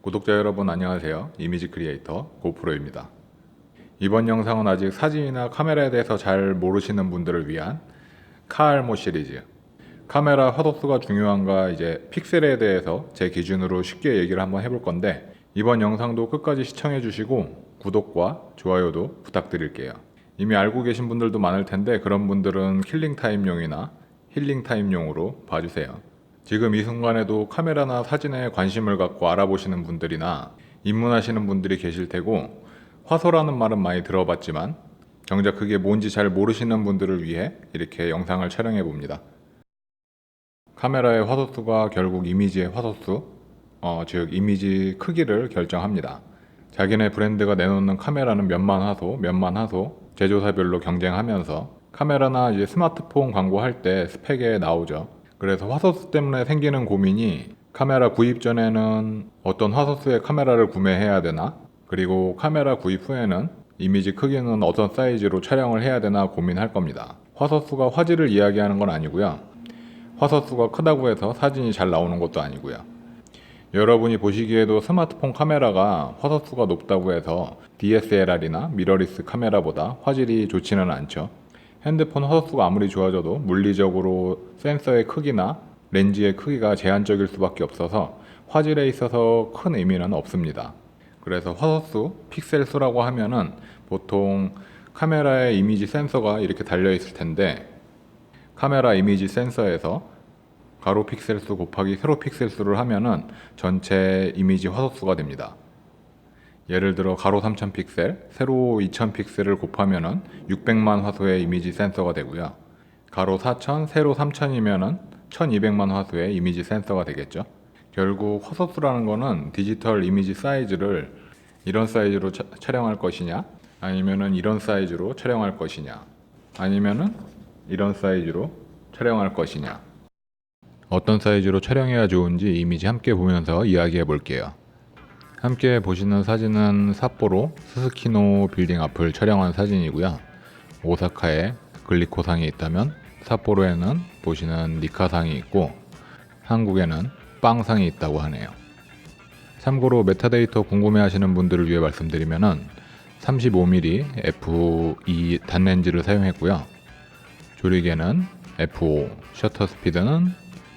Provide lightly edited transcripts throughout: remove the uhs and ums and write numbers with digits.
구독자 여러분 안녕하세요. 이미지 크리에이터 고프로입니다. 이번 영상은 아직 사진이나 카메라에 대해서 잘 모르시는 분들을 위한 카알모 시리즈, 카메라 화소수가 중요한가 이제 픽셀에 대해서 제 기준으로 쉽게 얘기를 한번 해볼 건데, 이번 영상도 끝까지 시청해 주시고 구독과 좋아요도 부탁드릴게요. 이미 알고 계신 분들도 많을 텐데 그런 분들은 킬링 타임용이나 힐링 타임용으로 봐주세요. 지금 이 순간에도 카메라나 사진에 관심을 갖고 알아보시는 분들이나 입문하시는 분들이 계실 테고, 화소라는 말은 많이 들어봤지만 정작 그게 뭔지 잘 모르시는 분들을 위해 이렇게 영상을 촬영해 봅니다. 카메라의 화소수가 결국 이미지의 화소수, 즉 이미지 크기를 결정합니다. 자기네 브랜드가 내놓는 카메라는 몇만 화소 제조사별로 경쟁하면서 카메라나 이제 스마트폰 광고할 때 스펙에 나오죠. 그래서 화소수 때문에 생기는 고민이, 카메라 구입 전에는 어떤 화소수의 카메라를 구매해야 되나, 그리고 카메라 구입 후에는 이미지 크기는 어떤 사이즈로 촬영을 해야 되나 고민할 겁니다. 화소수가 화질을 이야기하는 건 아니고요. 화소수가 크다고 해서 사진이 잘 나오는 것도 아니고요. 여러분이 보시기에도 스마트폰 카메라가 화소수가 높다고 해서 DSLR이나 미러리스 카메라보다 화질이 좋지는 않죠. 핸드폰 화소수가 아무리 좋아져도 물리적으로 센서의 크기나 렌즈의 크기가 제한적일 수밖에 없어서 화질에 있어서 큰 의미는 없습니다. 그래서 화소수, 픽셀 수라고 하면은 보통 카메라에 이미지 센서가 이렇게 달려 있을 텐데, 카메라 이미지 센서에서 가로 픽셀 수 곱하기 세로 픽셀 수를 하면은 전체 이미지 화소수가 됩니다. 예를 들어 가로 3000픽셀, 세로 2000픽셀을 곱하면은 600만 화소의 이미지 센서가 되고요. 가로 4000, 세로 3000이면은 1200만 화소의 이미지 센서가 되겠죠. 결국 화소수라는 거는 디지털 이미지 사이즈를 이런 사이즈로 촬영할 것이냐, 아니면은 이런 사이즈로 촬영할 것이냐, 아니면은 이런 사이즈로 촬영할 것이냐, 어떤 사이즈로 촬영해야 좋은지 이미지 함께 보면서 이야기해 볼게요. 함께 보시는 사진은 삿포로 스스키노 빌딩 앞을 촬영한 사진이고요. 오사카에 글리코상이 있다면 삿포로에는 보시는 니카상이 있고, 한국에는 빵상이 있다고 하네요. 참고로 메타데이터 궁금해하시는 분들을 위해 말씀드리면은 35mm f2 단렌즈를 사용했고요. 조리개는 f5, 셔터 스피드는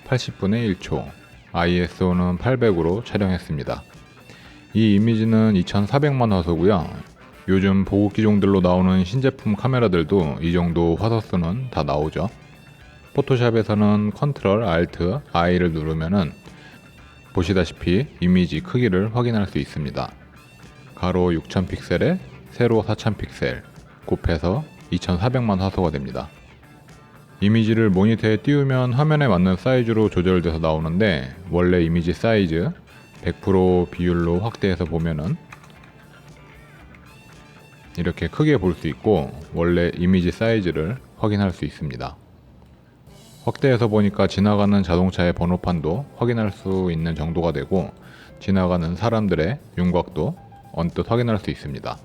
80분의 1초, ISO는 800으로 촬영했습니다. 이 이미지는 2400만 화소고요. 요즘 보급 기종들로 나오는 신제품 카메라들도 이 정도 화소수는 다 나오죠. 포토샵에서는 컨트롤 알트 I를 누르면은 보시다시피 이미지 크기를 확인할 수 있습니다. 가로 6000픽셀에 세로 4000픽셀 곱해서 2400만 화소가 됩니다. 이미지를 모니터에 띄우면 화면에 맞는 사이즈로 조절돼서 나오는데, 원래 이미지 사이즈 100% 비율로 확대해서 보면은 이렇게 크게 볼 수 있고, 원래 이미지 사이즈를 확인할 수 있습니다. 확대해서 보니까 지나가는 자동차의 번호판도 확인할 수 있는 정도가 되고, 지나가는 사람들의 윤곽도 언뜻 확인할 수 있습니다.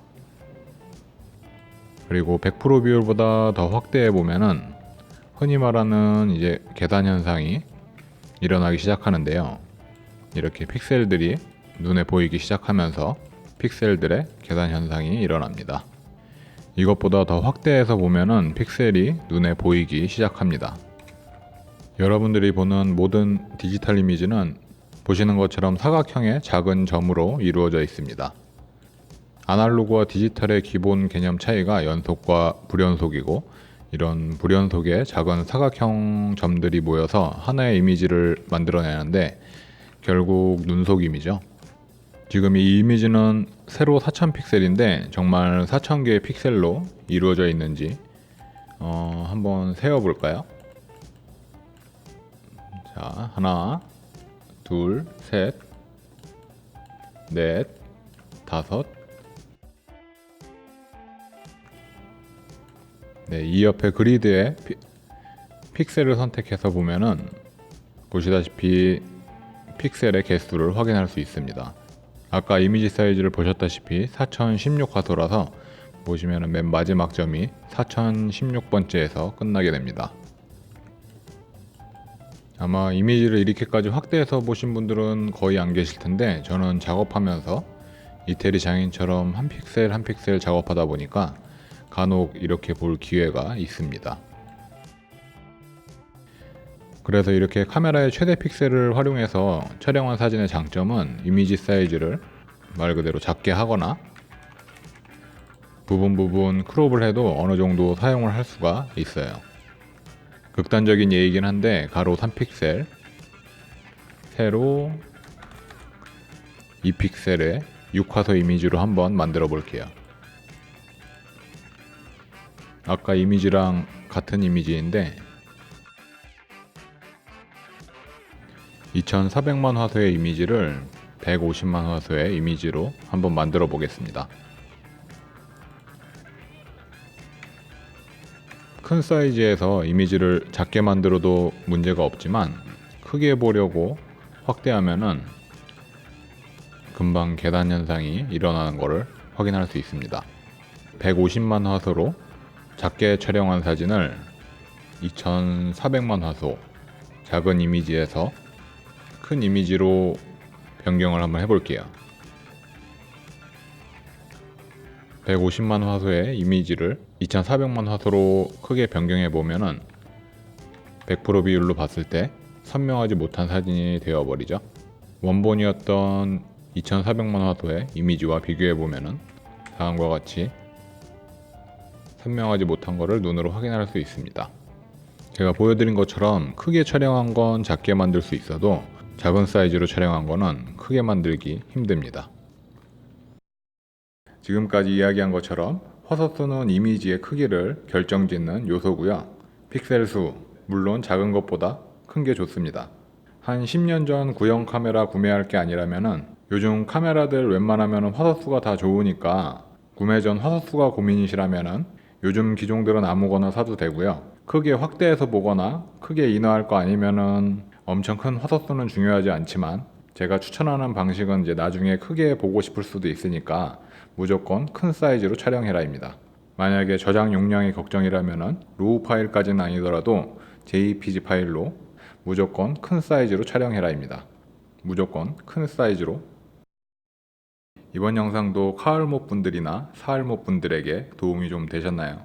그리고 100% 비율보다 더 확대해 보면은 흔히 말하는 이제 계단 현상이 일어나기 시작하는데요. 이렇게 픽셀들이 눈에 보이기 시작하면서 픽셀들의 계산 현상이 일어납니다. 이것보다 더 확대해서 보면은 픽셀이 눈에 보이기 시작합니다. 여러분들이 보는 모든 디지털 이미지는 보시는 것처럼 사각형의 작은 점으로 이루어져 있습니다. 아날로그와 디지털의 기본 개념 차이가 연속과 불연속이고, 이런 불연속의 작은 사각형 점들이 모여서 하나의 이미지를 만들어내는데 결국 눈속임이죠. 지금 이 이미지는 세로 4000 픽셀인데 정말 4000개의 픽셀로 이루어져 있는지 한번 세어볼까요? 자, 하나, 둘, 셋, 넷, 다섯. 네, 이 옆에 그리드에 픽셀을 선택해서 보면은 보시다시피 픽셀의 개수를 확인할 수 있습니다. 아까 이미지 사이즈를 보셨다시피 4016 화소라서 보시면은 맨 마지막 점이 4016번째에서 끝나게 됩니다. 아마 이미지를 이렇게까지 확대해서 보신 분들은 거의 안 계실 텐데, 저는 작업하면서 이태리 장인처럼 한 픽셀 한 픽셀 작업하다 보니까 간혹 이렇게 볼 기회가 있습니다. 그래서 이렇게 카메라의 최대 픽셀을 활용해서 촬영한 사진의 장점은 이미지 사이즈를 말 그대로 작게 하거나 부분 크롭을 해도 어느 정도 사용을 할 수가 있어요. 극단적인 예이긴 한데 가로 3픽셀, 세로 2픽셀의 6화소 이미지로 한번 만들어 볼게요. 아까 이미지랑 같은 이미지인데 2400만 화소의 이미지를 150만 화소의 이미지로 한번 만들어 보겠습니다. 큰 사이즈에서 이미지를 작게 만들어도 문제가 없지만 크게 보려고 확대하면은 금방 계단 현상이 일어나는 것을 확인할 수 있습니다. 150만 화소로 작게 촬영한 사진을 2400만 화소 작은 이미지에서 큰 이미지로 변경을 한번 해볼게요. 150만 화소의 이미지를 2400만 화소로 크게 변경해 보면은 100% 비율로 봤을 때 선명하지 못한 사진이 되어버리죠. 원본이었던 2400만 화소의 이미지와 비교해 보면은 다음과 같이 선명하지 못한 것을 눈으로 확인할 수 있습니다. 제가 보여드린 것처럼 크게 촬영한 건 작게 만들 수 있어도 작은 사이즈로 촬영한 거는 크게 만들기 힘듭니다. 지금까지 이야기한 것처럼 화소수는 이미지의 크기를 결정짓는 요소고요. 픽셀 수, 물론 작은 것보다 큰 게 좋습니다. 한 10년 전 구형 카메라 구매할 게 아니라면은 요즘 카메라들 웬만하면 화소수가 다 좋으니까 구매 전 화소수가 고민이시라면은 요즘 기종들은 아무거나 사도 되고요. 크게 확대해서 보거나 크게 인화할 거 아니면은 엄청 큰 화소수는 중요하지 않지만 제가 추천하는 방식은 이제 나중에 크게 보고 싶을 수도 있으니까 무조건 큰 사이즈로 촬영해라입니다. 만약에 저장 용량이 걱정이라면은 로우 파일까지는 아니더라도 JPG 파일로 무조건 큰 사이즈로 촬영해라입니다. 무조건 큰 사이즈로. 이번 영상도 카알못 분들이나 사알못 분들에게 도움이 좀 되셨나요?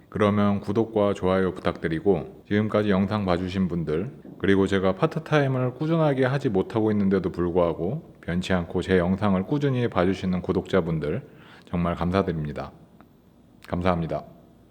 그러면 구독과 좋아요 부탁드리고, 지금까지 영상 봐주신 분들, 그리고 제가 파트타임을 꾸준하게 하지 못하고 있는데도 불구하고 변치 않고 제 영상을 꾸준히 봐주시는 구독자분들 정말 감사드립니다. 감사합니다.